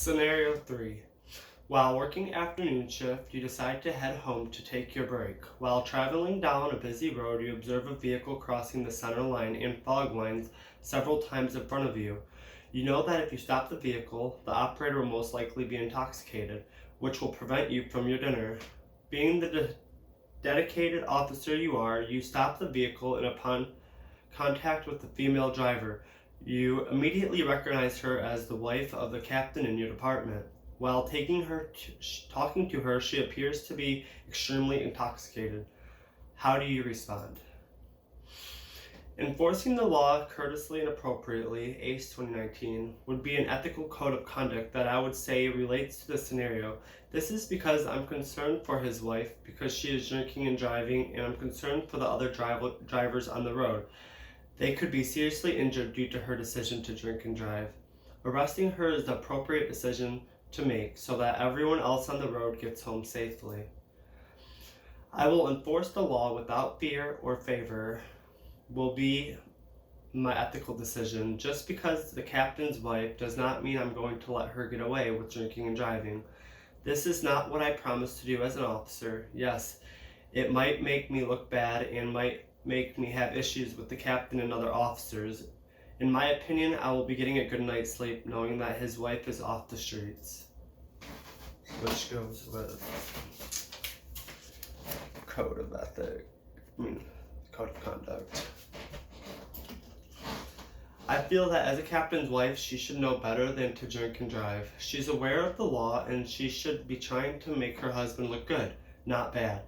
Scenario 3. While working afternoon shift, you decide to head home to take your break. While traveling down a busy road, you observe a vehicle crossing the center line and fog lines several times in front of you. You know that if you stop the vehicle, the operator will most likely be intoxicated, which will prevent you from your dinner. Being the dedicated officer you are, you stop the vehicle, and upon contact with the female driver, you immediately recognize her as the wife of the captain in your department. While talking to her, she appears to be extremely intoxicated. How do you respond? Enforcing the law courteously and appropriately, ACE 2019, would be an ethical code of conduct that I would say relates to the scenario. This is because I'm concerned for his wife because she is drinking and driving, and I'm concerned for the other drivers on the road. They could be seriously injured due to her decision to drink and drive. Arresting her is the appropriate decision to make so that everyone else on the road gets home safely. I will enforce the law without fear or favor will be my ethical decision. Just because the captain's wife does not mean I'm going to let her get away with drinking and driving. This is not what I promised to do as an officer. Yes, it might make me look bad and might make me have issues with the captain and other officers. In my opinion, I will be getting a good night's sleep knowing that his wife is off the streets. Which goes with code of code of conduct. I feel that as a captain's wife, she should know better than to drink and drive. She's aware of the law and she should be trying to make her husband look good, not bad.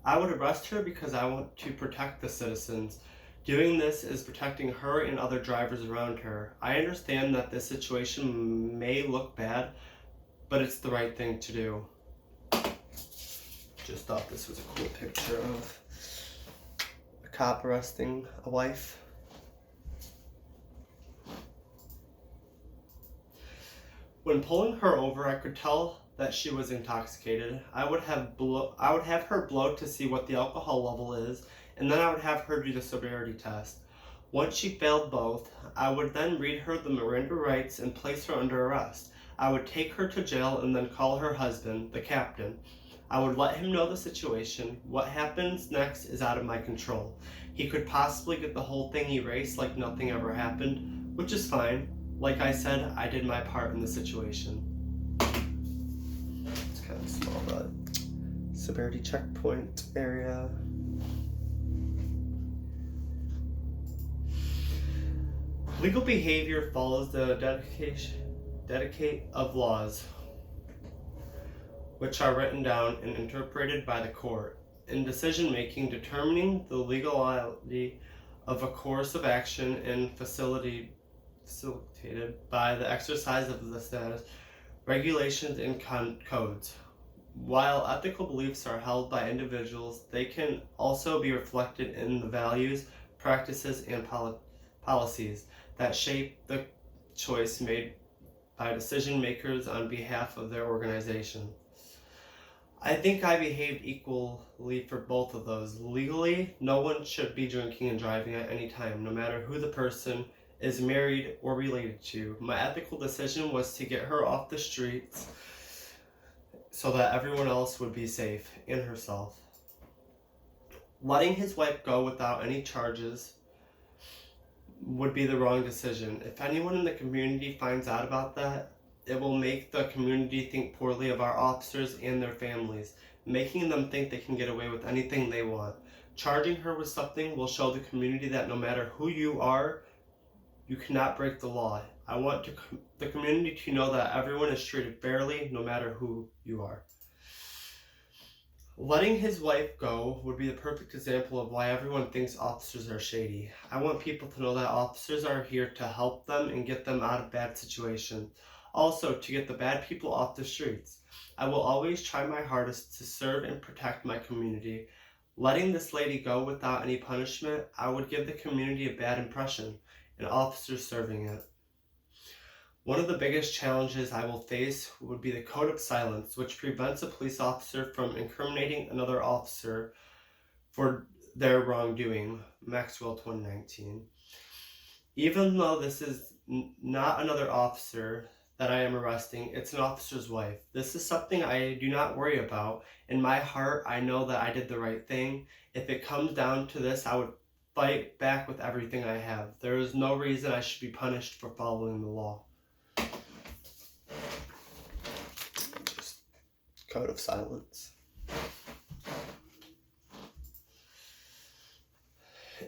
I would arrest her because I want to protect the citizens. Doing this is protecting her and other drivers around her. I understand that this situation may look bad, but it's the right thing to do. Just thought this was a cool picture of a cop arresting a wife. When pulling her over, I could tell that she was intoxicated. I would have her blow to see what the alcohol level is, and then I would have her do the sobriety test. Once she failed both, I would then read her the Miranda rights and place her under arrest. I would take her to jail and then call her husband, the captain. I would let him know the situation. What happens next is out of my control. He could possibly get the whole thing erased like nothing ever happened, which is fine. Like I said, I did my part in the situation. It's kind of small, but severity checkpoint area. Legal behavior follows the dedicate of laws, which are written down and interpreted by the court. In decision making, determining the legality of a course of action and facilitated by the exercise of the status, regulations, and codes. While ethical beliefs are held by individuals, they can also be reflected in the values, practices, and policies that shape the choice made by decision makers on behalf of their organization. I think I behaved equally for both of those. Legally, no one should be drinking and driving at any time, no matter who the person is married or related to. My ethical decision was to get her off the streets so that everyone else would be safe, and herself. Letting his wife go without any charges would be the wrong decision. If anyone in the community finds out about that, it will make the community think poorly of our officers and their families, making them think they can get away with anything they want. Charging her with something will show the community that no matter who you are, you cannot break the law. I want the community to know that everyone is treated fairly, no matter who you are. Letting his wife go would be the perfect example of why everyone thinks officers are shady. I want people to know that officers are here to help them and get them out of bad situations. Also, to get the bad people off the streets. I will always try my hardest to serve and protect my community. Letting this lady go without any punishment, I would give the community a bad impression, and officers serving it. One of the biggest challenges I will face would be the code of silence, which prevents a police officer from incriminating another officer for their wrongdoing, Maxwell 2019. Even though this is not another officer, that I am arresting. It's an officer's wife. This is something I do not worry about. In my heart, I know that I did the right thing. If it comes down to this, I would fight back with everything I have. There is no reason I should be punished for following the law. Just code of silence.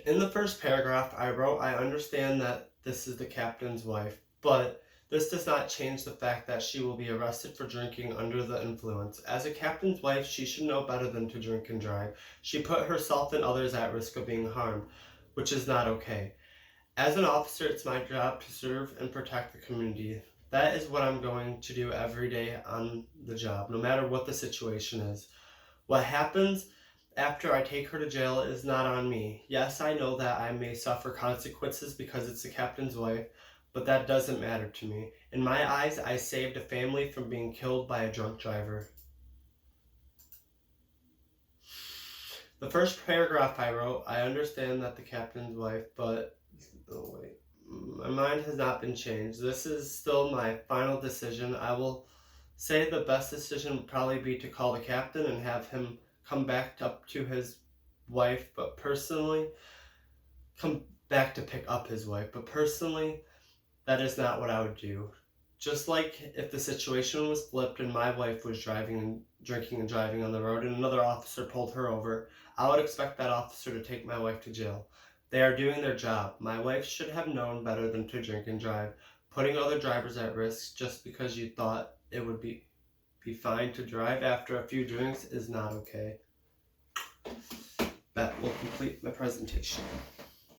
In the first paragraph, I wrote, I understand that this is the captain's wife, but this does not change the fact that she will be arrested for drinking under the influence. As a captain's wife, she should know better than to drink and drive. She put herself and others at risk of being harmed, which is not okay. As an officer, it's my job to serve and protect the community. That is what I'm going to do every day on the job, no matter what the situation is. What happens after I take her to jail is not on me. Yes, I know that I may suffer consequences because it's the captain's wife, but that doesn't matter to me. In my eyes, I saved a family from being killed by a drunk driver. The first paragraph I wrote, I understand that the captain's wife, but oh wait, my mind has not been changed. This is still my final decision. I will say the best decision would probably be to call the captain and have him come back up to his wife, but personally, come back to pick up his wife. But personally, that is not what I would do. Just like if the situation was flipped and my wife was drinking and driving on the road and another officer pulled her over, I would expect that officer to take my wife to jail. They are doing their job. My wife should have known better than to drink and drive. Putting other drivers at risk just because you thought it would be fine to drive after a few drinks is not okay. That will complete my presentation.